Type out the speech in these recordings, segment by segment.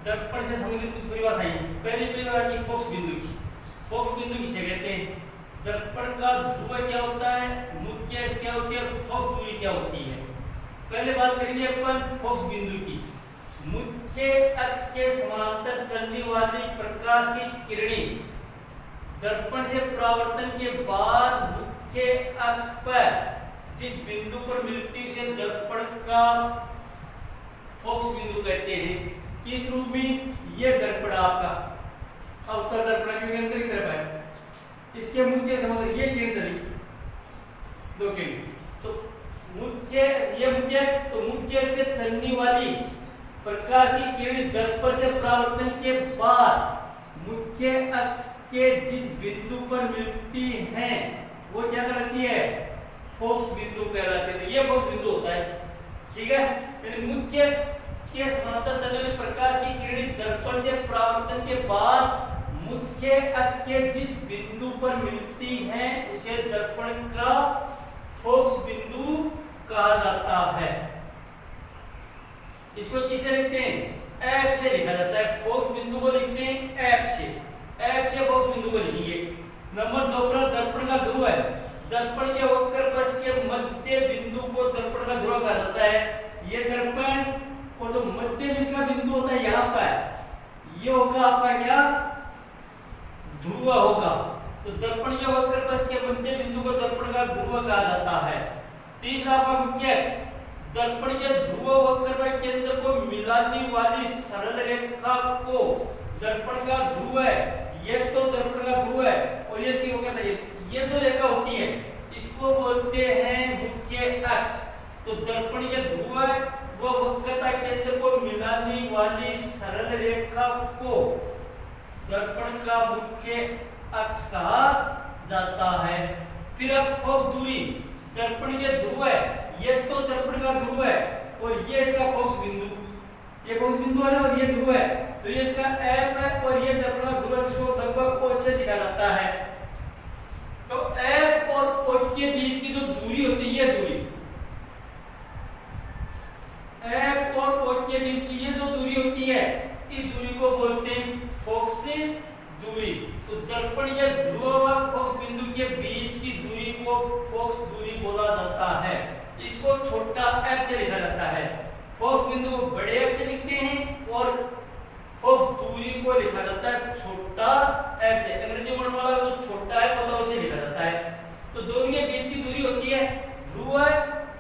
दर्पण से संबंधित कुछ परिभाषाएं। पहली परिभाषा की फोकस बिंदु की। फोकस बिंदु किसे कहते हैं? दर्पण का ध्रुव क्या होता है, मुख्य अक्ष क्या होती है और फोकस दूरी क्या होती है। पहले बात करेंगे अपन फोकस बिंदु की। मुख्य अक्ष के समांतर चलने वाली प्रकाश की किरणें दर्पण से परावर्तन के बाद मुख्य अक्ष पर जिस बिंदु पर मिलती है उसे दर्पण का फोकस बिंदु कहते हैं। किस रूप में? ये दर्पण आपका अवतल दर्पण के अंदर की तरफ है, इसके मुख्य समांतर ये किरण चली दो किरण, तो ये मुख्य अक्ष, तो मुख्य अक्ष से चलने वाली प्रकाश की किरण दर्पण से परावर्तन के बाद मुख्य अक्ष के जिस बिंदु पर मिलती हैं वो क्या कहलाती है? फोकस बिंदु कहलाती है। ये फोकस बिंदु होता है, ठीक है। मुख्य अक्ष के समांतर चलने वाली प्रकाश की किरण दर्पण से परावर्तन के बाद मुख्य अक्ष के जिस बिंदु पर मिलती हैं उसे दर्पण का फोकस बिंदु कहा जाता है। इसको किससे लिखते हैं? एफ से लिखा जाता है। फोकस बिंदु को लिखते हैं एफ से। एफ से फोकस बिंदु को लिखेंगे। नंबर 2 पर दर्पण का ध्रुव है। दर्पण के वक्र पृष्ठ के मध्य बिंदु को दर्पण का ध्रुव कहा जाता है। ये दर्पण को जो मध्य में इसका बिंदु होता है यहाँ पर, ये होगा आपका क्या? ध्रुव होगा। तो दर्पण के वक्र पृष्ठ के मध्य बिंदु को दर्पण का ध्रुव कहा जाता है। तीसरा आपका मुख्य अक्ष। दर्पण के ध्रुव वक्रता केंद्र को मिलाने वाली सरल रेखा को दर्पण का ध्रुव है। ये तो दर्पण का ध्रुव है और ये इसकी वक्रता, ये जो रेखा होती है इसको बोलते हैं मुख्य अक्ष। तो दर्पण के ध्रुव व वक्रता केंद्र को मिलाने वाली सरल रेखा को दर्पण का मुख्य अक्ष कहा जाता है। फिर अब फोकस दूरी। दर्पण के ध्रुव है, ये तो दर्पण का ध्रुव है और ये इसका फोकस बिंदु, ये फोकस बिंदु है और ये ध्रुव है, तो ये इसका एफ है और ये दर्पण का ध्रुव जिसको लगभग ओ से दिखा जाता है। तो एफ और ओ के बीच की जो दूरी होती है, ये दूरी एफ और ओ के बीच की ये जो दूरी होती है, इस दूरी को बोलते हैं फोकस दूरी। तो दर्पण के ध्रुव व फोकस बिंदु के बीच की दूरी को फोकस दूरी बोला जाता है। इसको छोटा एफ से लिखा जाता है। फोकस बिंदु को बड़े एफ से लिखते हैं और फोकस दूरी को लिखा जाता है छोटा एफ से। अंग्रेजी वर्ड वाला जो छोटा एफ होता है उसे लिखा जाता है। तो दोनों के बीच की दूरी होती है ध्रुव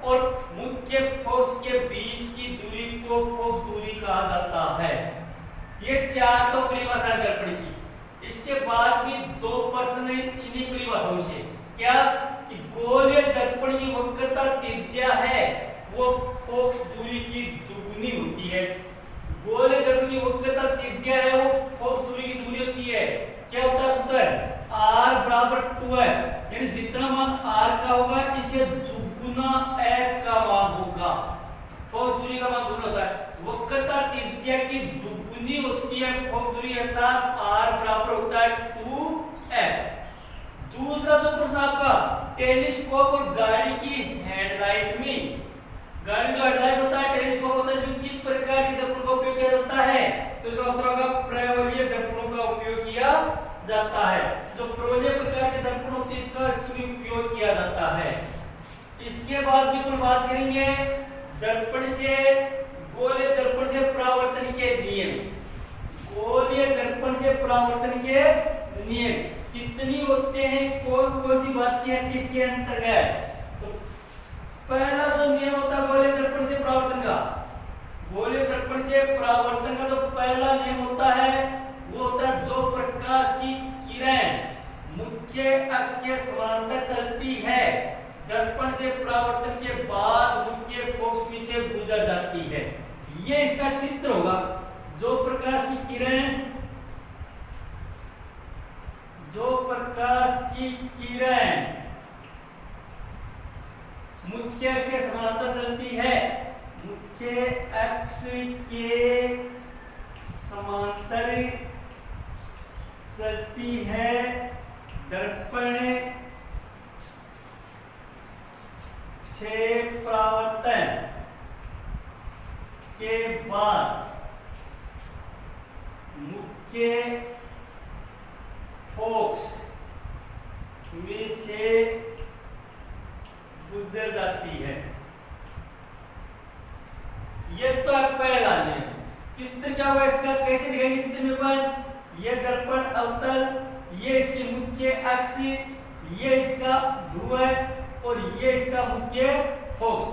और मुख्य फोकस के बीच की दूरी को फोकस दूरी कहा जाता है। ये चार तो परिभाषा दर्पण की। इसके बाद भी 2 प्रश्न इन्हीं परिभाषाओं से। क्या? कि गोलीय दर्पण की वक्रता त्रिज्या है वो फोकस दूरी की दुगुनी होती है। गोलीय दर्पण की वक्रता त्रिज्या है वो फोकस दूरी की दुगुनी होती है। क्या होता है सूत्र? r बराबर 2 है, यानी जितना मान r का होगा इसे दुगुना f का मान होगा। फोकस दूरी का मान दुगुना होता है। वक्रता त्रिज्या की दुगुनी होती है फोकस दूरी, अर्थात r बराबर होता है 2f। दूसरा जो प्रश्न आपका टेलीस्कोप और गाड़ी की हेडलाइट में, गाड़ी जो हेडलाइट होता है टेलीस्कोप होता है, इसमें किस प्रकार की दर्पण का उपयोग किया जाता है? तो इसका उत्तर होगा प्रवलीय दर्पणों का उपयोग किया जाता है। जो प्रवलीय प्रकार के दर्पण होते हैं इसका उपयोग किया जाता है। इसके बाद भी हम बात करेंगे दर्पण से, गोलीय दर्पण से परावर्तन के नियम। गोलीय दर्पण से परावर्तन के नियम कितनी होते हैं, कौन कौन सी बात की किसके अंतर्गत? तो पहला जो नियम होता है गोलीय दर्पण से परावर्तन का, गोलीय दर्पण से परावर्तन का जो पहला नियम होता है वो होता है जो प्रकाश की किरण मुख्य अक्ष के समांतर चलती है दर्पण से परावर्तन के बाद मुख्य फोकस में से गुजर जाती है। ये इसका चित्र होगा। जो प्रकाश की किरण, जो प्रकाश की किरण मुख्य अक्ष के समांतर चलती है, मुख्य अक्ष के समांतर चलती है दर्पण से परावर्तन के बाद मुख्य फोकस में से गुजर जाती है। ये तो पहला नियम। चित्र क्या हुआ इसका, कैसे दिखाएंगे चित्र में पर, ये दर्पण अवतल, ये इसकी मुख्य अक्ष, ये इसका ध्रुव और ये इसका मुख्य फोकस।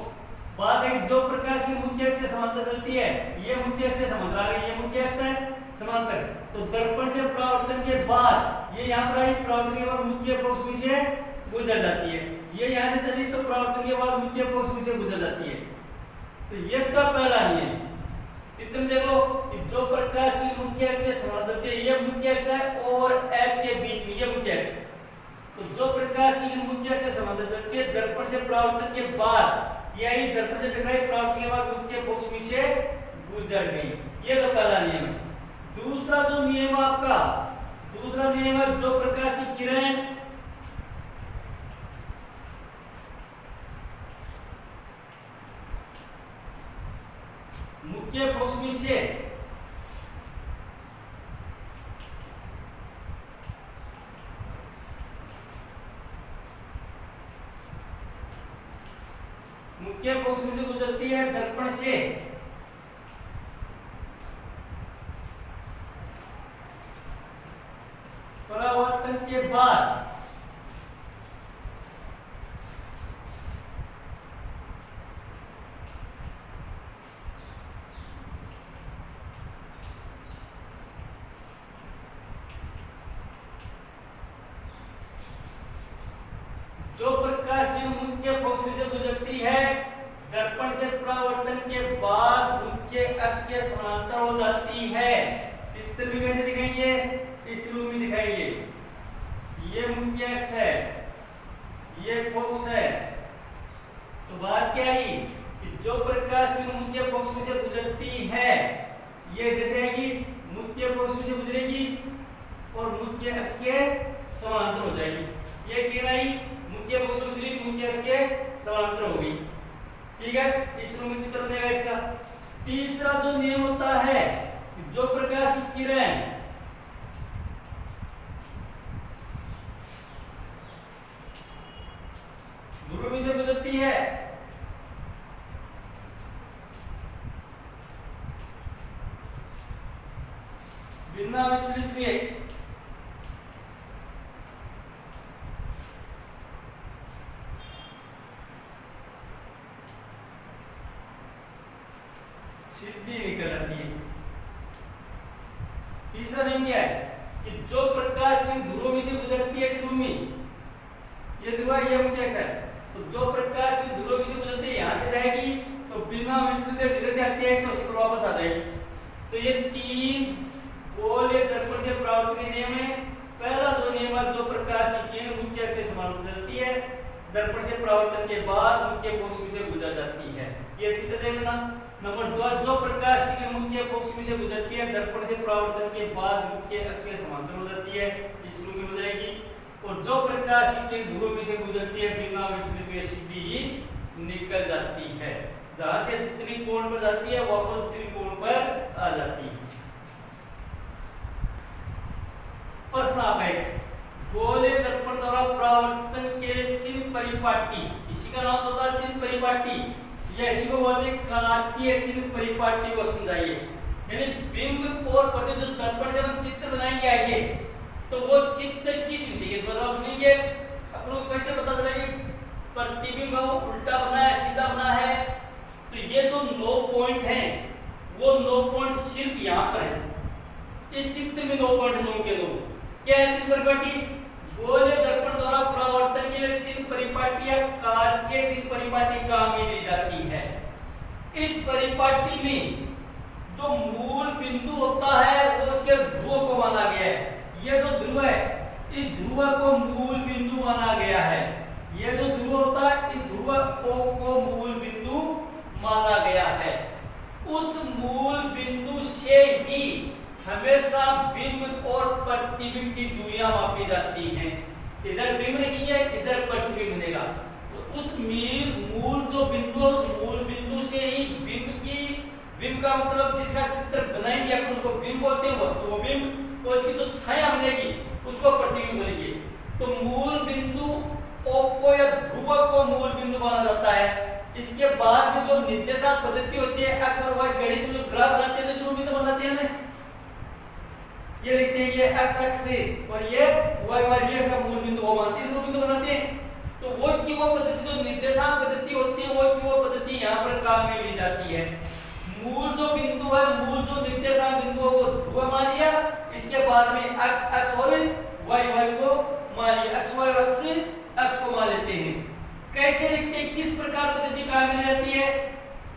बात है जो प्रकाश की मुख्य अक्ष से समांतर चलती है, ये मुख्य अक्ष से समांतर आ रही है, ये मुख्य अक्ष है समांतर, तो दर्पण से परावर्तन के बाद ये यहाँ पर आई, परावर्तन के बाद मुख्य फोकस में से गुजर जाती है। ये यहाँ से चली तो परावर्तन के बाद मुख्य फोकस में से गुजर जाती है। तो ये तो पहला नियम। चित्र में देख लो कि जो प्रकाश की मुख्य अक्ष से समांतर चलती है, ये मुख्य अक्ष है और F के बीच में ये मुख्य अक्ष, तो जो प्रकाश की मुख्य अक्ष से समांतर चलती है, दर्पण से परावर्तन के बाद यही दर्पण से टकराई, परावर्तन के बाद मुख्य फोकस में से गुजर गई। ये तो पहला नियम है। दूसरा जो नियम आपका, दूसरा नियम है जो प्रकाश की किरण मुख्य फोकस में से गुजरती है, दर्पण से परावर्तन के बाद जो प्रकाश की मुख्य फोकस से गुजरती है, दर्पण से परावर्तन के बाद मुख्य अक्ष के समांतर हो जाती है। चित्र में कैसे दिखाएंगे, इस रूप में दिखाएंगे। ये मुख्य अक्ष है, ये फोकस है, तो बात क्या आई कि जो प्रकाश की मुख्य फोकस में से गुजरती है, ये कैसे आएगी, मुख्य फोकस में से गुजरेगी और मुख्य अक्ष के समांतर हो जाएगी। ये किरण आई मुख्य फोकस में गुजरी, मुख्य अक्ष के समांतर हो गई। ठीक है, इस रूप में चित्र बनेगा इसका। तीसरा जो नियम होता है कि जो प्रकाश की किरण ध्रुव से गुजरती है, बिना विचलित हुए सीधी निकल आती है। तीसरा नियम क्या है कि जो प्रकाश की ध्रुव में से गुजरती है, इस ध्रुव में ये ध्रुव है, ये मुख्य अक्ष है, तो जो प्रकाश की ध्रुव में से गुजरती है यहाँ से जाएगी तो बिना विचलित जिधर से आती है 180 पर वापस आ जाएगी। तो ये तीन गोले दर्पण से परावर्तन के नियम है। पहला जो नियम है, जो प्रकाश की किरण मुख्य अक्ष से समांतर चलती है, दर्पण से परावर्तन के बाद मुख्य फोकस में से गुजर जाती है। ये चित्र देख लेना। नंबर 2, जो प्रकाश की किरण मुख्य फोकस में से गुजरती है, दर्पण से परावर्तन के बाद मुख्य अक्ष के समांतर हो जाती है, इस रूप में हो जाएगी। और जो प्रकाश की किरण ध्रुव में से गुजरती है, बिना विचलित हुए सीधी ही निकल जाती है। जहां से जितनी कोण पर जाती है वापस उतनी कोण पर आ जाती है। प्रश्न आप है, गोले दर्पण द्वारा परावर्तन के चिन्ह परिपाटी, इसी का नाम होता है चिन्ह परिपाटी, या इसी को बोलते हैं कार्तीय चिन्ह परिपाटी को समझाइए। यानी बिंब और प्रतिबिंब दर्पण से हम चित्र बनाएंगे आगे, तो वो चित्र किस विधि के द्वारा बनेंगे, अपन को कैसे पता चलेगा प्रतिबिंब वो उल्टा बना है सीधा बना है। तो ये जो 9 पॉइंट हैं वो 9 पॉइंट सिर्फ यहाँ पर है। इस चित्र में 9 पॉइंट 9 के 9 क्या है चिन्ह परिपाटी, गोले दर्पण द्वारा परावर्तन के लिए चिन्ह परिपाटी या कार्तीय चिन्ह परिपाटी काम में ली जाती है। इस परिपाटी में जो मूल बिंदु होता है वो उसके ध्रुव को माना गया है। ये जो ध्रुव है, इस ध्रुव को मूल बिंदु माना गया है। ये जो ध्रुव होता है, इस ध्रुव को मूल बिंदु माना गया है। उस मूल बिंदु से ही हमेशा बिंब और प्रतिबिंब की दूरियां मापी जाती हैं। इधर बिंब रखेंगे, इधर प्रतिबिंब बनेगा। तो उस मूल जो बिंदु, उस मूल बिंदु से ही बिंब का मतलब जिसका चित्र बनाएंगे अपन उसको बिंब बोलते हैं, वस्तु बिंब। और इसकी जो छाया बनेगी उसको प्रतिबिंब बोलेंगे। तो मूल बिंदु O को या ध्रुव को मूल बिंदु माना जाता है। इसके बाद में जो निर्देशांक पद्धति होती है x और y गणित में जो ग्राफ बनाते हैं तो मूल बिंदु बनाते हैं ना, ये लिखते हैं ये x अक्ष से और ये y y ये सब मूल बिंदु वो मानते हैं, मूल बिंदु बनाते हैं। तो वो की वो पद्धति जो निर्देशांक पद्धति होती है वो की वो पद्धति यहाँ पर काम में ली जाती है। मूल जो बिंदु है, मूल जो निर्देशांक बिंदु है वो ध्रुव मान लिया, इसके बाद में x x और y y को मान लिया, x y और x को मान लेते हैं। कैसे लिखते हैं, किस प्रकार पद्धति काम में ली जाती है?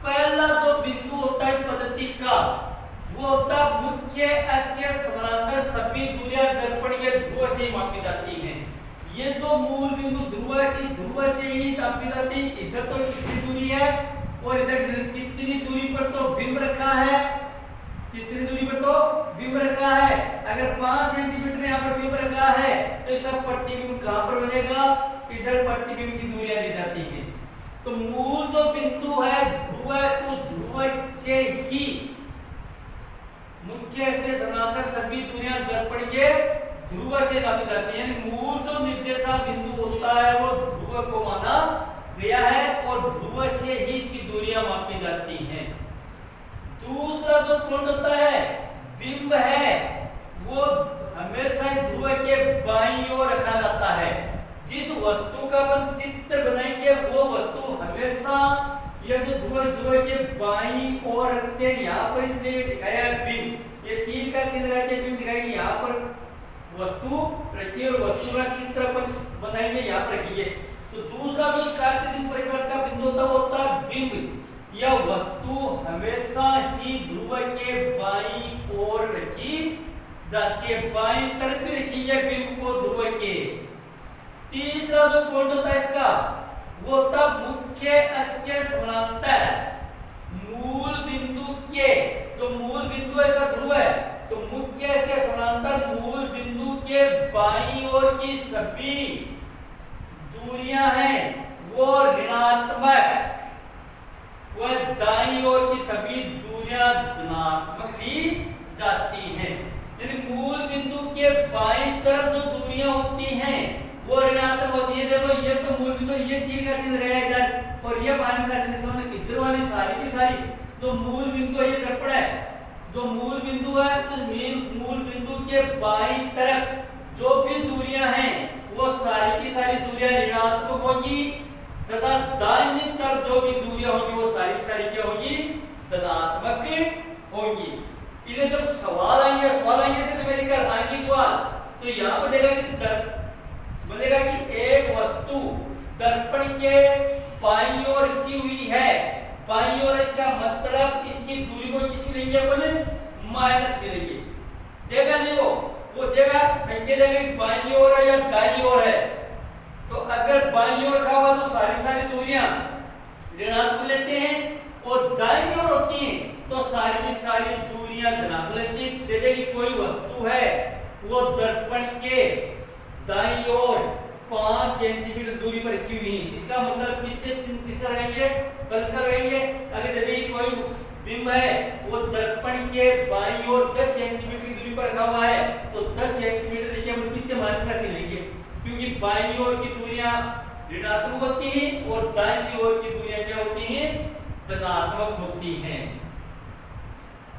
पहला जो बिंदु होता है इस पद्धति का वो होता है मुख्य अक्ष के समानांतर सभी दूरियां दर्पण के ध्रुव से मापी जाती हैं। ये जो मूल बिंदु ध्रुव है इस ध्रुव से ही मापी जाती है। इधर तो कितनी दूरी है और इधर कितनी दूरी पर तो बिंब रखा है, कितनी दूरी पर तो बिंब रखा है। अगर 5 सेंटीमीटर यहाँ पर बिंब रखा है तो इसका प्रतिबिंब कहाँ पर बनेगा, इधर प्रतिबिंब की दूरियां दी जाती है। तो मूल जो बिंदु है ध्रुव है उस ध्रुव से ही मुख्य से समानांतर सभी दूरियां दर्पण के ध्रुव से नापी जाती है। यानी मूल जो निर्देशांक बिंदु होता है वो ध्रुव को माना गया है और ध्रुव से ही इसकी दूरियां मापी जाती हैं। दूसरा जो पॉइंट होता है बिंब है वो हमेशा ध्रुव के बाईं ओर रखा जाता है। जिस वस्तु का अपन चित्र बनाएंगे वो वस्तु हमेशा ये जो ध्रुव के बाईं ओर रखते हैं। यहाँ पर इसलिए दिखाया बिंब, ये तीर का चिन्ह लगा के बिंब दिखाएगी, यहाँ पर वस्तु रखिए और वस्तु का चित्र अपन बनाएंगे, यहाँ पर रखिए। तो दूसरा जो कार्टेशियन परिपथ का बिंदु होता है वो होता है बिंब। यह वस्तु हमेशा ही ध्रुव के बाईं ओर रखी जाती है, बाईं तरफ भी रखिए बिंब को ध्रुव के। तीसरा जो पॉइंट होता है इसका वो होता मुख्य अक्ष के समानांतर मूल बिंदु के, जो मूल बिंदु है इसका ध्रुव है तो मुख्य अक्ष के समानांतर मूल बिंदु के बाईं ओर की सभी दूरियां हैं वो ऋणात्मक, वह दाईं ओर की सभी दूरियां धनात्मक ली जाती हैं। यानी मूल बिंदु के बाईं तरफ जो दूरियां होती हैं वो ऋणात्मक होती है। देखो ये तो मूल बिंदु, ये तीर का चिन्ह लगाया इधर और ये बाईं साइड से इधर वाली सारी की सारी जो मूल बिंदु है ये दर्पण है। जो मूल बिंदु है उस मूल बिंदु के बाईं तरफ जो भी दूरियां हैं वो सारी की सारी दूरियां ऋणात्मक होगी तथा दाहिनी तरफ जो भी दूरियां होंगी वो सारी की सारी क्या होगी, धनात्मक होगी। इन्हें जब सवाल आएंगे से तो मेरे कर आएंगे सवाल, तो यहाँ पर देखा कि बोलेगा कि एक वस्तु दर्पण के बाईं ओर रखी हुई है, बाईं ओर इसका मतलब इसकी दूरी को किसकी लेंगे अपन, माइनस की लेंगे। देखा नहीं वो देगा संख्या देगा बाईं ओर है या दाईं ओर है। तो अगर बाईं ओर रखा हुआ तो सारी दूरियां ऋणात्मक लेते हैं और दाईं ओर होती हैं तो सारी दूरियां धनात्मक लेते हैं। दे दे कि कोई वस्तु है वो दर्पण के दाईं ओर 5 सेंटीमीटर दूरी पर रखी हुई है, इसका मतलब पीछे किसका लगाएंगे, कलश का लगाएंगे। अगर यदि कोई बिंब है वो दर्पण के बाईं ओर 10 सेंटीमीटर की दूरी पर रखा हुआ है तो 10 सेंटीमीटर लेके हम पीछे माइनस करके लेंगे, क्योंकि बाईं ओर की दूरियां ऋणात्मक होती हैं और दाईं ओर की दूरियां क्या होती हैं, धनात्मक होती हैं।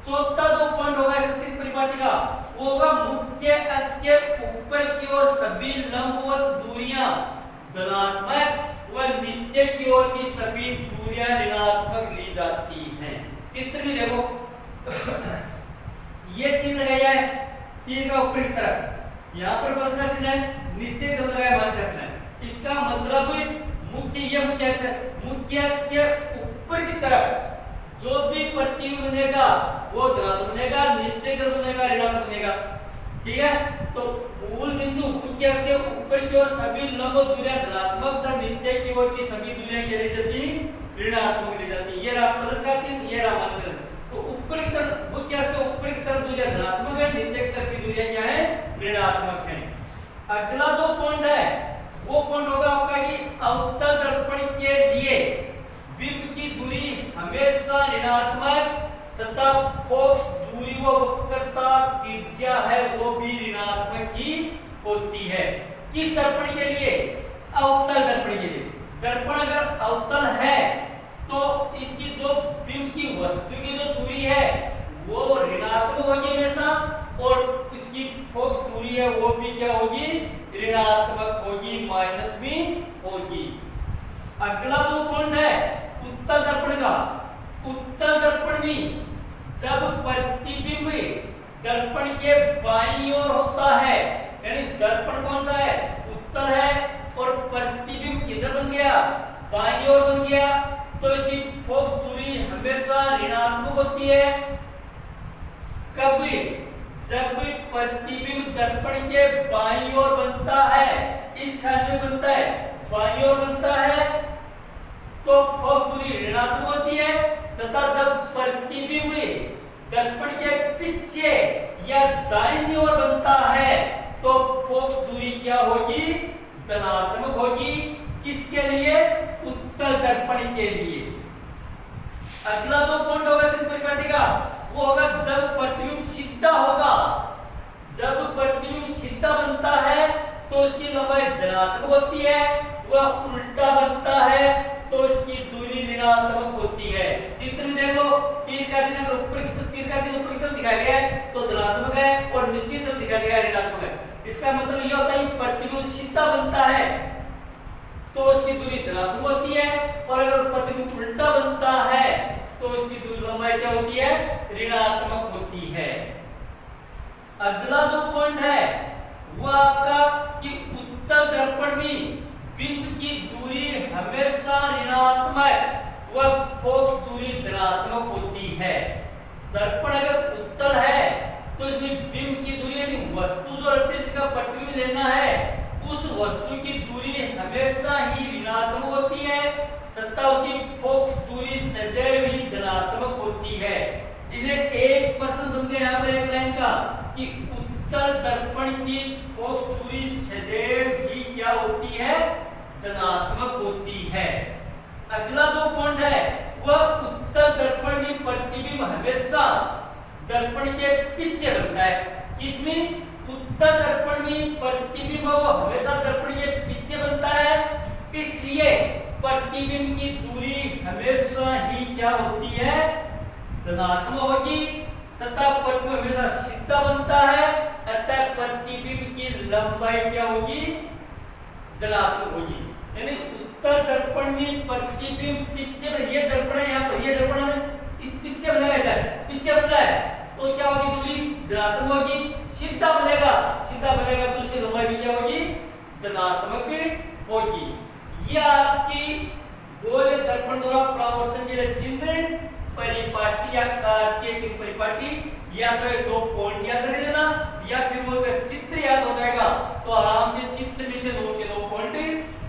चौथा जो पॉइंट होगा स्थित परिपाटी का वो होगा मुख्य अक्ष के ऊपर की ओर सभी लंबवत दूरियां धनात्मक व नीचे की ओर की सभी दूरियां ऋणात्मक ली जाती हैं। चित्र में देखो ये चिन्ह लगाया है तीर का ऊपर की तरफ, यहाँ पर कौन सा चिन्ह है, नीचे की तरफ लगाया कौन सा चिन्ह है। इसका मतलब मुख्य अक्ष के ऊपर की तरफ जो भी प्रतिबिंब बनेगा वो धनात्मक बनेगा, नीचे की तरफ बनेगा ऋणात्मक बनेगा। ठीक है, तो मूल बिंदु मुख्य अक्ष के ऊपर की ओर सभी लंब दूरियां धनात्मक तथा नीचे की ओर की सभी दूरियां क्या ली जाती, ऋणात्मक ली जाती। ये रहा प्लस का चिन्ह, ये रहा माइनस का। तो ऊपर की तरफ मुख्य अक्ष के ऊपर की तरफ दूरियां धनात्मक है, नीचे की तरफ की दूरियां क्या है, ऋणात्मक है। अगला जो पॉइंट है वो पॉइंट होगा आपका कि अवतल दर्पण के लिए बिंब की दूरी हमेशा ऋणात्मक तथा फोकस दूरी व वक्रता त्रिज्या है वो भी ऋणात्मक ही होती है। किस दर्पण के लिए? अवतल दर्पण के लिए। दर्पण अगर अवतल है तो इसकी जो बिंब की वस्तु की जो दूरी है वो ऋणात्मक होगी हमेशा, और इसकी फोकस दूरी है वो भी क्या होगी? ऋणात्मक होगी, माइनस में होगी। अगला जो पॉइंट है उत्तल दर्पण का। उत्तल दर्पण में जब प्रतिबिंब दर्पण के बाईं ओर होता है, यानी दर्पण कौन सा है? उत्तल है, और प्रतिबिंब किधर बन गया? बाईं ओर बन गया, तो इसकी फोकस दूरी हमेशा ऋणात्मक होती है। कब? जब प्रतिबिंब दर्पण के बाईं ओर बनता है, इस खाने में बनता है, बाईं ओर बनता है, तो फोकस दूरी ऋणात्मक होती है। तथा जब प्रतिबिंब दर्पण के पीछे या दाहिनी ओर बनता है तो फोकस दूरी क्या होगी? धनात्मक होगी। किसके लिए? उत्तल दर्पण के लिए। अगला जो पॉइंट होगा चित्र परिपाटी का वो होगा जब प्रतिबिंब सीधा होगा। जब प्रतिबिंब सीधा बनता है तो उसकी लंबाई धनात्मक होती है, वह उल्टा बनता है तो इसकी दूरी ऋणात्मक होती है। चित्र में देख लो, तीर का चिन्ह अगर ऊपर की तरफ, तीर का चिन्ह ऊपर की तरफ दिखाया गया है तो धनात्मक है, और नीचे की तरफ दिखाया गया है ऋणात्मक है। इसका मतलब यह होता है कि प्रतिबिंब सीधा बनता है तो उसकी दूरी धनात्मक होती है, और अगर प्रतिबिंब उल्टा बनता है तो उसकी दूरी लंबाई क्या होती है? ऋणात्मक होती है। अगला जो पॉइंट है वो आपका कि उत्तल दर्पण में बिंब की दूरी हमेशा ऋणात्मक व फोकस दूरी धनात्मक होती है। दर्पण अगर उत्तल है तो इसमें बिंब की दूरी यानी वस्तु जो रखते जिसका प्रतिबिंब लेना है उस वस्तु की दूरी हमेशा ही ऋणात्मक होती है, तथा उसकी फोकस दूरी सदैव ही धनात्मक होती है। इन्हें एक प्रश्न बन गया यहाँ पर एक लाइन का कि उत्तल दर्पण की फोकस दूरी सदैव ही क्या होती है? धनात्मक होती है। अगला जो पॉइंट है वह उत्तल दर्पण में प्रतिबिंब हमेशा दर्पण के पीछे बनता है। किसमें? उत्तल दर्पण में प्रतिबिंब वो हमेशा दर्पण के पीछे बनता है, इसलिए प्रतिबिंब की दूरी हमेशा ही क्या होती है? धनात्मक होगी, तथा प्रतिबिंब हमेशा सीधा बनता है, अतः प्रतिबिंब की लंबाई क्या होगी? धनात्मक होगी। यानी उत्तल दर्पण में प्रतिबिंब पीछे, ये दर्पण है यहाँ पर, ये दर्पण है पीछे बनेगा, इधर पीछे बन रहा है तो क्या होगी? दूरी धनात्मक होगी। सीधा बनेगा तो उसकी लंबाई भी क्या होगी? धनात्मक होगी। यह आपकी गोल दर्पण द्वारा परावर्तन के लिए चिन्ह परिपाटी या कार्तीय चिन्ह परिपाटी, या तो एक दो पॉइंट याद रख लेना, या फिर वो चित्र याद हो जाएगा तो आराम से चित्र में से दो के दो पॉइंट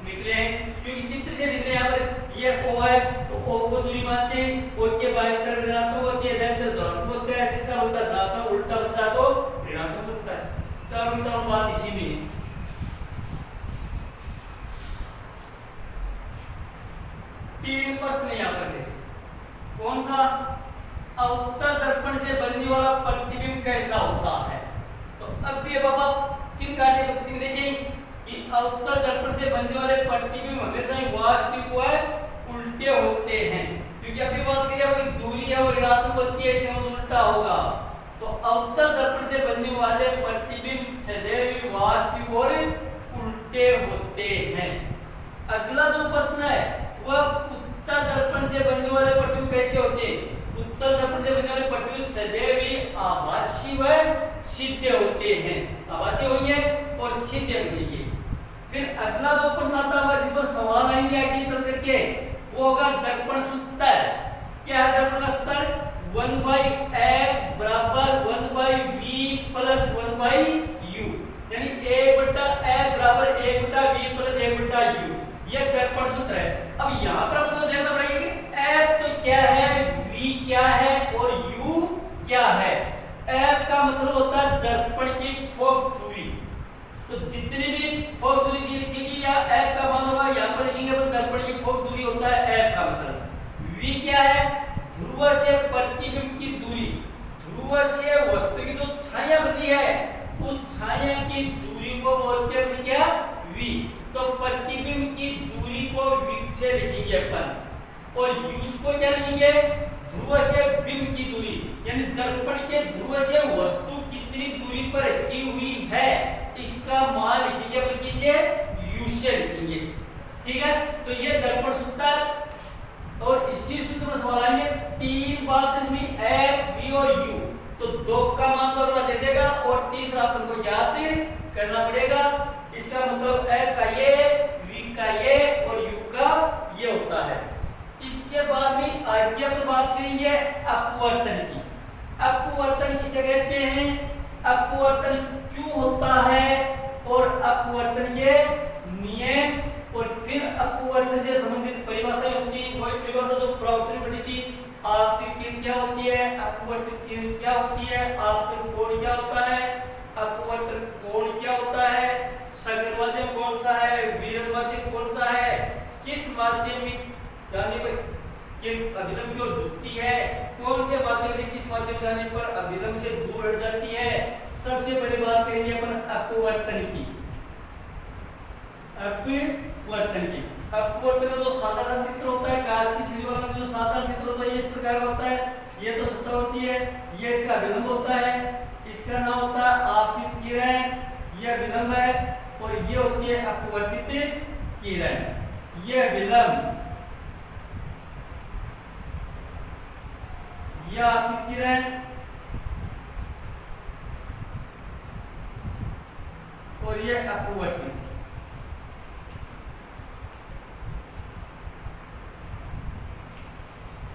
निकले हैं। क्योंकि चित्र से निकले यहाँ पर ये O है तो O को दूरी मानते हैं, O के बाईं तरफ ऋणात्मक होती है, दाईं तरफ धनात्मक होता है, सीधा होता है धनात्मक, उल्टा बनता है तो ऋणात्मक बनता है। चारों बात इसी में। तीन प्रश्न यहाँ पर कौन सा? अवतल दर्पण से बनने वाला प्रतिबिंब कैसा होता है? तो अब भी बाबा चिन्ह काटने पद्धति में देखें कि अवतल दर्पण से बनने वाले प्रतिबिंब हमेशा ही वास्तविक व उल्टे होते हैं, क्योंकि अभी बात करिए कि दूरी है वो ऋणात्मक होती है, इसमें उल्टा होगा। तो अवतल दर्पण से बनने वाले प्रतिबिंब सदैव वास्तविक और उल्टे होते हैं। अगला जो प्रश्न है वह उत्तल दर्पण से बनने वाले प्रतिबिंब कैसे होते हैं? उत्तल दर्पण से बनने वाले प्रतिबिंब सदैव ही आभासी व सिद्ध होते हैं, आभासी होंगे और सिद्ध होंगे। फिर अगला जो प्रश्न आता है जिस पर सवाल आएंगे आगे चल करके वो होगा दर्पण सूत्र। क्या है दर्पण का सूत्र? 1/f बराबर 1/v प्लस 1/u, यानी a/f बराबर 1/v प्लस 1/u, यह दर्पण सूत्र है। अब यहाँ पर आपको देखना पड़ेगा कि f तो क्या है, v क्या है और u क्या है। f का मतलब होता है दर्पण की फोकस दूरी, तो जितनी भी फोकस दूरी दी लिखेगी या f का मान होगा यहाँ पर लिखेंगे तो दर्पण की फोकस दूरी होता है f का मतलब। v क्या है? ध्रुव से प्रतिबिंब की दूरी, ध्रुव से वस्तु की जो छाया बनती है उस छाया की दूरी को बोलते हैं क्या, v। तो प्रतिबिंब की दूरी को विक्षे लिखेंगे अपन, और u को क्या लिखेंगे, ध्रुव से बिंब की दूरी, यानी दर्पण के ध्रुव से वस्तु कितनी दूरी पर रखी हुई है इसका मान लिखेंगे अपन किसे, u से लिखेंगे। ठीक है, तो ये दर्पण सूत्र है। और इसी सूत्र में सवाल आएंगे, तीन बात इसमें f, v और u, तो दो का मान तो अपना दे देगा और तीसरा अपन को याद करना पड़ेगा। इसका मतलब f का ये, v का ये और u का ये होता है। इसके बाद में आगे अपन बात करेंगे अपवर्तन की। अपवर्तन किसे कहते हैं, अपवर्तन क्यों होता है और अपवर्तन के नियम, और फिर अपवर्तन से संबंधित परिभाषा होती है। वही परिभाषा जो प्रवर्तन पढ़ी थी, आपतित किरण क्या होती है, अपवर्तित किरण क्या होती है, आपतित कोण क्या होता है, अपवर्तन कोण क्या होता है, सघन माध्यम कौन सा है, विरल माध्यम कौन सा है, किस माध्यम में जाने पर अभिलंब की ओर झुकती है, कौन से माध्यम से किस माध्यम जाने पर अभिलंब से दूर हट जाती है। सबसे पहले बात करेंगे अपन अपवर्तन की। अपवर्तन की, अपवर्तन का जो साधारण चित्र होता है, कांच की छड़ी वाला जो साधारण चित्र होता है ये इस प्रकार होता है। ये तो सतह होती है, ये इसका अभिलंब होता है, इसका नाम होता है आपतित किरण, ये अभिलंब है, और ये होती है अपवर्तित किरण। ये अभिलंब, ये आपतित किरण, और ये अपवर्तित।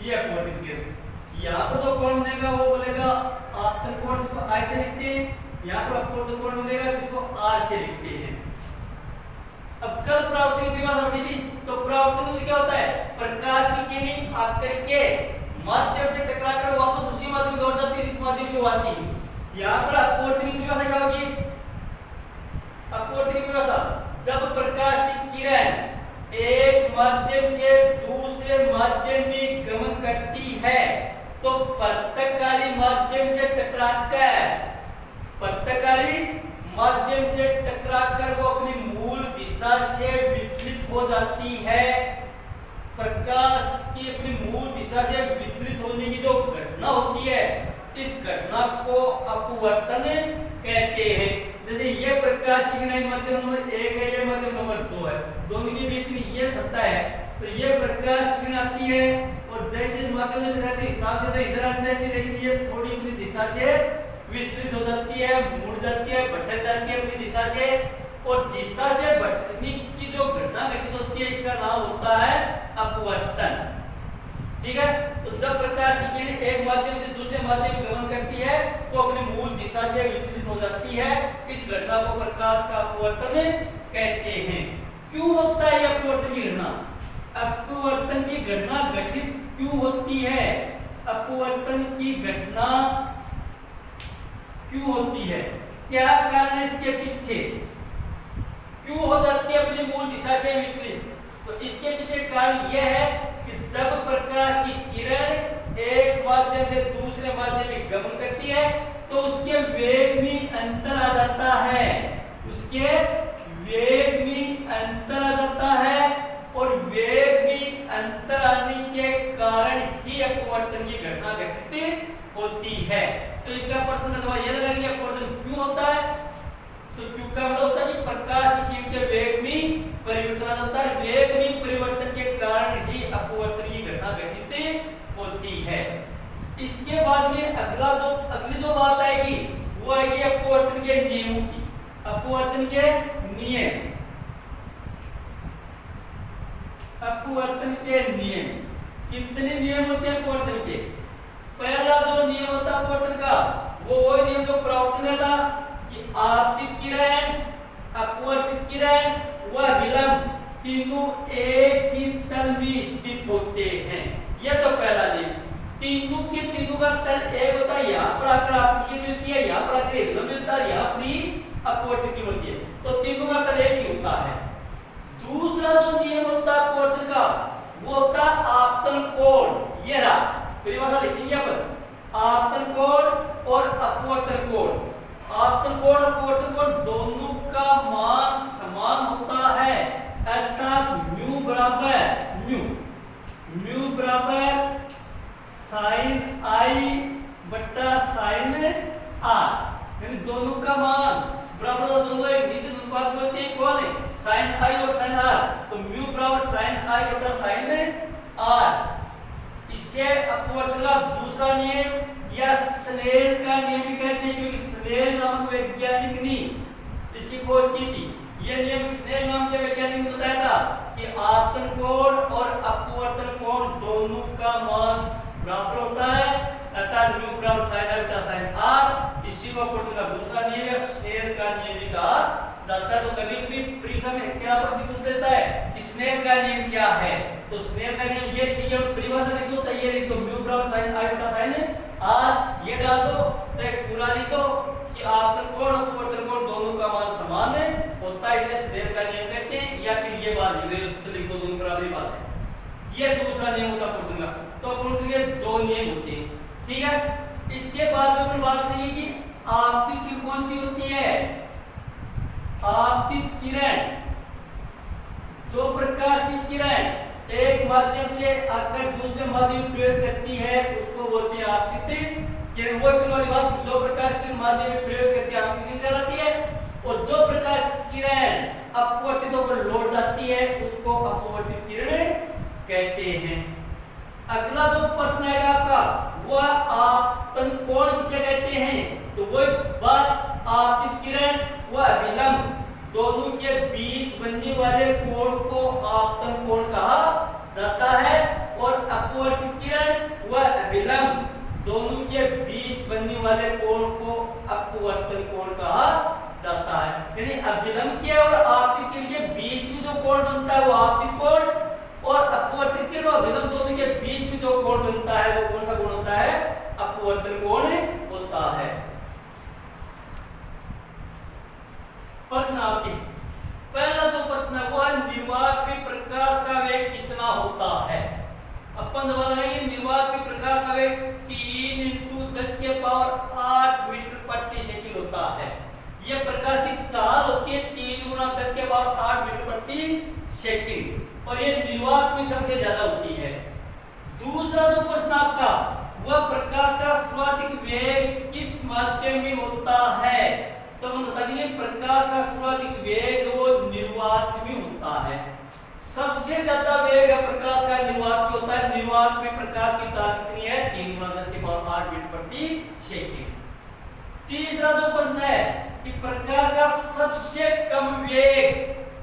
ये अपवर्तित किरण। यहाँ पर जो कोण बनेगा वो बोलेगा आपतन कोण, जिसको I से लिखते हैं। यहाँ पर अपवर्तन कोण बनेगा जिसको R से लिखते हैं। अब कल परावर्तन की परिभाषा पढ़ी थी, तो परावर्तन में क्या होता है, प्रकाश की किरण आकर के माध्यम से टकराकर वापस उसी माध्यम में लौट जाती है जिस माध्यम से वो आती है। यहाँ पर अपवर्तन की परिभाषा क्या होगी, अपवर्तन की परिभाषा, जब प्रकाश की किरण एक माध्यम से दूसरे माध्यम में गमन करती है तो पृथककारी माध्यम से टकराकर, पृथककारी माध्यम से टकराकर वो अपनी मूल दिशा से विचलित हो जाती है। प्रकाश की अपनी मूल दिशा से विचलित होने की जो घटना होती है, इस घटना को अपवर्तन कहते हैं। जैसे ये प्रकाश की किरण माध्यम नंबर 1 है, ये माध्यम नंबर 2 है, दोनों के बीच में ये सत्ता है, तो ये प्रकाश की किरण आती है और जैसे इस माध्यम में रहती है हिसाब से इधर आ जाती है, लेकिन ये थोड़ी अपनी दिशा से विचलित हो जाती है, मुड़ जाती है, भटक जाती है अपनी दिशा से, और दिशा से भटकने की जो घटना घटित होती है इसका नाम होता है अपवर्तन। ठीक है, तो जब प्रकाश की किरण एक माध्यम से दूसरे माध्यम में गमन करती है तो अपनी मूल दिशा से विचलित हो जाती है, इस घटना को प्रकाश का अपवर्तन कहते हैं। क्यों होता है यह अपवर्तन की घटना, अपवर्तन की घटना घटित क्यों होती है, अपवर्तन की घटना क्यों होती है, क्या कारण है इसके पीछे, क्यों हो जाती है अपनी मूल दिशा से विचलित। तो इसके पीछे कारण यह है कि जब प्रकाश की किरण एक माध्यम से दूसरे माध्यम में गमन करती है तो उसके वेग में अंतर आ जाता है, उसके वेग में अंतर आ जाता है, और वेग में अंतर आने के कारण ही अपवर्तन की घटना घटित होती है। तो इसका प्रश्न का जवाब यह लगाएंगे अपवर्तन क्यों होता है, तो क्यों का मतलब होता है कि प्रकाश की किरण के वेग में परिवर्तन आ जाता है, वेग में परिवर्तन के कारण ही अपवर्तन की घटना घटित होती है। इसके बाद में अगली जो बात आएगी वो आएगी अपवर्तन के नियमों की। अपवर्तन के नियम, अपवर्तन के नियम, कितने नियम होते हैं अपवर्तन के। पहला जो नियम होता है अपवर्तन का वो वही नियम जो परावर्तन में था कि आपतित किरण, अपवर्तित किरण व विलंब तीनों एक ही तल में स्थित होते हैं। यह तो पहला नियम। तीनों के तीनों का तल एक होता है, यहाँ पर आकर आपकी मिलती है, यहाँ पर आकर विलंब मिलता है, यहाँ पर अपवर्तित की मिलती है, तो तीनों का तल एक ही होता है। दूसरा जो नियम होता है अपवर्तन का वो होता है आपतन कोण। ये रहा परिभाषा लिखेंगे अपन, आपतन कोण और अपवर्तन कोण। आपतन कोण और अपवर्तन कोण दोनों का मान समान होता है, अर्थात म्यू बराबर साइन आई बटा साइन आर, यानी दोनों का मान बराबर होता है, दोनों एक निश्चित अनुपात में होते हैं, कौन है साइन आई और साइन आर, तो म्यू बराबर साइन आई बटा साइन आर। इससे अपवर्तन का दूसरा नियम या स्नेल का नियम भी कहते हैं, क्योंकि स्नेल नामक वैज्ञानिक ने इसकी खोज की थी। यह नियम स्नेल नाम के वैज्ञानिक ने बताया था कि आपतन कोण और अपवर्तन कोण दोनों का मान बराबर होता है, अर्थात म्यू बराबर साइन आई बटा साइन आर। इसी को अपवर्तन का दूसरा नियम या स्नेल का नियम भी कहा जाता है। तो कभी-कभी परीक्षा में क्या प्रश्न पूछ लेता है कि स्नेल का नियम क्या है, तो स्नेल का नियम ये लिखिए और परिभाषा लिख दो, चाहिए लिख दो म्यू बराबर साइन आई बटा साइन आर, ये डाल दो, चाहे पूरा लिख दो कि आपतन कोण और अपवर्तन कोण दोनों का मान समान होता है, इसे स्नेल का नियम कहते हैं। या फिर ये बात लिख दो दोनों बराबर बात है, ये दूसरा नियम होता है अपवर्तन का। तो अपवर्तन के दो नियम होते हैं, ठीक है। इसके बाद में अपन बात करेंगे कि आपतित किरण कौन सी होती है। आपतित किरण, जो प्रकाश की किरण एक माध्यम से आकर दूसरे माध्यम में प्रवेश करती है उसको बोलते हैं आपतित किरण। वो किरण वाली बात, जो प्रकाश की माध्यम में प्रवेश करती है आपतित किरण कहलाती है, और जो प्रकाश की किरण अपवर्तित होकर लौट जाती है उसको अपवर्तित किरण कहते हैं। अगला जो प्रश्न है आपका वह आपतन कोण किसे कहते हैं, तो वही बात आपतित किरण व अभिलंब दोनों के बीच बनने वाले कोण को आपतन कोण कहा जाता है, और अपवर्तित किरण व अभिलंब दोनों के बीच बनने वाले कोण को अपवर्तन कोण कहा जाता है। यानी अभिलंब के और आपतित किरण के बीच में जो कोण बनता है वो आपतित कोण, और अपवर्तित किरण और अभिलंब दोनों के बीच में जो कोण बनता है वो कौन सा कोण होता है, अपवर्तन कोण होता है। प्रश्न आपके पहला जो प्रश्न है वह निर्वात में प्रकाश का वेग कितना होता है। अपन जवाब लगाएंगे निर्वात में प्रकाश का वेग 3 × 10⁸ मीटर/सेकंड होता है। यह प्रकाश की चाल होती है 3 × 10⁸ मीटर/सेकंड, और ये निर्वात में सबसे ज्यादा होती है। दूसरा जो प्रश्न आपका वह प्रकाश का सर्वाधिक वेग किस माध्यम में होता है, तो हम बता देंगे प्रकाश का सर्वाधिक वेग वो निर्वात में होता है। सबसे ज्यादा वेग प्रकाश का निर्वात में होता है। निर्वात में प्रकाश की चाल कितनी है, 3 × 10⁸ मीटर/सेकंड। तीसरा जो प्रश्न है कि प्रकाश का सबसे कम वेग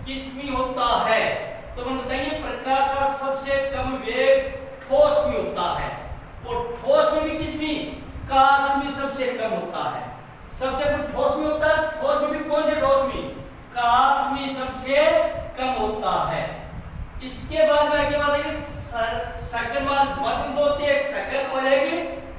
किसमें होता है, तो हम बताएंगे प्रकाश का सबसे कम वेग ठोस में होता है, और ठोस में भी किसमें, कांच में सबसे कम होता है। सबसे कम ठोस में होता है, ठोस में भी कौन से ठोस में, कांच में सबसे कम होता है। इसके बाद में आगे बात सकल माध्यम दो होते हैं, एक सकल और एक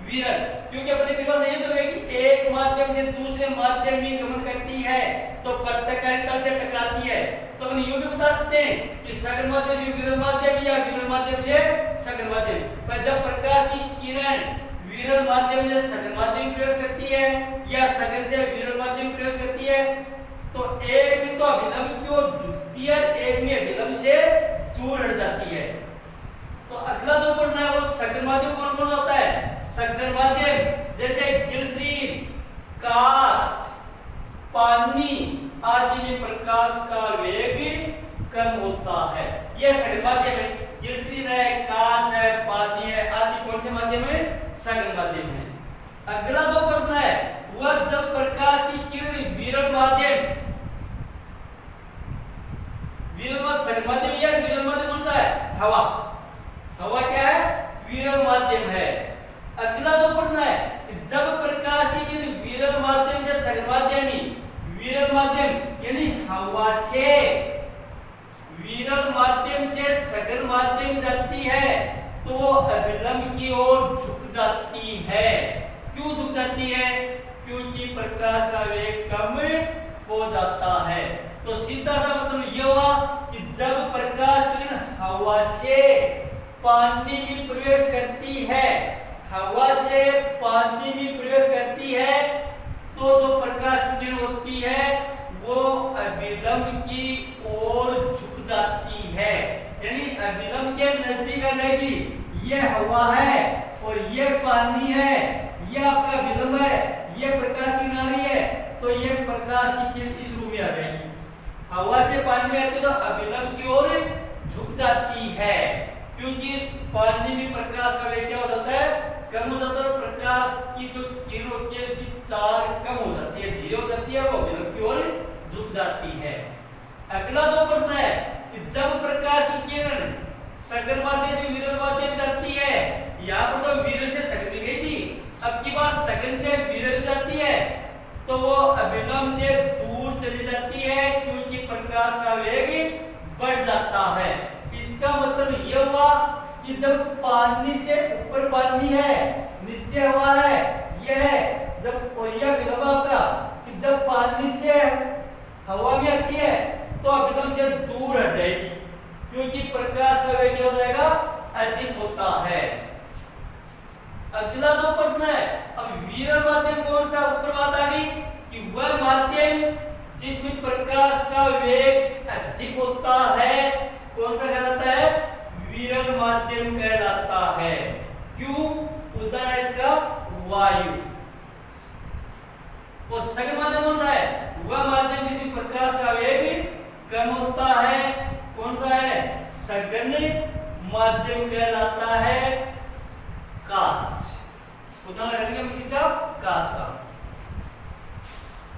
विरल, क्योंकि अपने परिभाषा ये तो है कि एक माध्यम से दूसरे माध्यम में गमन करती है तो प्रत्यक्षकारी तल से टकराती है। तो अपन यूं भी बता सकते हैं कि सकल माध्यम से विरल माध्यम या विरल माध्यम से सकल माध्यम। पर जब प्रकाश की किरण विरल माध्यम से सकल माध्यम में प्रवेश करती है या सकल से विरल माध्यम में प्रवेश करती है तो एक में तो अभिलंब की ओर झुकती है, एक में अभिलंब से दूर हट जाती है। तो अगला जो पढ़ना है वो सकल माध्यम कौन कौन होता है। सकल माध्यम जैसे गिलश्रीर, कांच, पानी आदि में प्रकाश का वेग कम होता है। यह सकल माध्यम है। गिलश्रीर है, कांच है, पानी है आदि कौन से माध्यम है, सकल माध्यम है। अगला जो प्रश्न है वह जब प्रकाश की किरण विरल माध्यम, विरल माध्यम सकल माध्यम या विरल माध्यम कौन सा है, हवा। हवा क्या है, विरल माध्यम है। अगला जो प्रश्न है कि जब प्रकाश की किरण विरल माध्यम से सकल माध्यम में, विरल माध्यम यानी हवा से विरल माध्यम से सकल माध्यम जाती है तो वो अभिलंब की ओर झुक जाती है। क्यों झुक जाती है, क्योंकि प्रकाश का वेग कम हो जाता है। तो सीधा सा मतलब ये हुआ कि जब प्रकाश किरण हवा से पानी में प्रवेश करती है, हवा से पानी में प्रवेश करती है तो जो प्रकाश की किरण होती है वो अभिलंब की ओर झुक जाती है, यानी अभिलंब के नजदीक आ जाएगी। ये हवा है और ये पानी है, ये आपका विलंब है, ये प्रकाश की किरण आ रही है, तो ये प्रकाश की किरण इस रूप में आ जाएगी। हवा से पानी में आती है तो अभिलंब की ओर झुक जाती है, क्योंकि पानी में प्रकाश का वेग क्या हो जाता है, कम हो जाता है। प्रकाश की जो किरण होती है उसकी चाल कम हो जाती है, धीरे हो जाती है, वो अभिलंब की ओर झुक जाती है। अगला जो प्रश्न है कि जब प्रकाश की किरण सघन माध्यम से विरल माध्यम जाती है, यहाँ पर तो विरल से सघन में गई थी, अब की बार सघन से विरल जाती है तो वो अभिलंब से दूर चली जाती है, क्योंकि प्रकाश का वेग बढ़ जाता है। इसका मतलब ये हुआ कि जब पानी से ऊपर पानी है, नीचे हवा है, यह है जब यह विलंब आपका कि जब पानी से हवा भी आती है तो अभिलंब से दूर हट जाएगी, क्योंकि प्रकाश का वेग क्या हो जाएगा, अधिक होता है। अगला जो प्रश्न है, अब विरल माध्यम कौन सा, ऊपर बात आ गई कि वह माध्यम जिसमें प्रकाश का वेग अधिक होता है कौन सा कहलाता है, विरल माध्यम कहलाता है। क्यों, उदाहरण है इसका वायु। और सघन माध्यम कौन सा है, वह माध्यम जिसमें प्रकाश का वेग कम होता है कौन सा है, सघन माध्यम कहलाता है कांच। उदाहरण किसका, कांच का।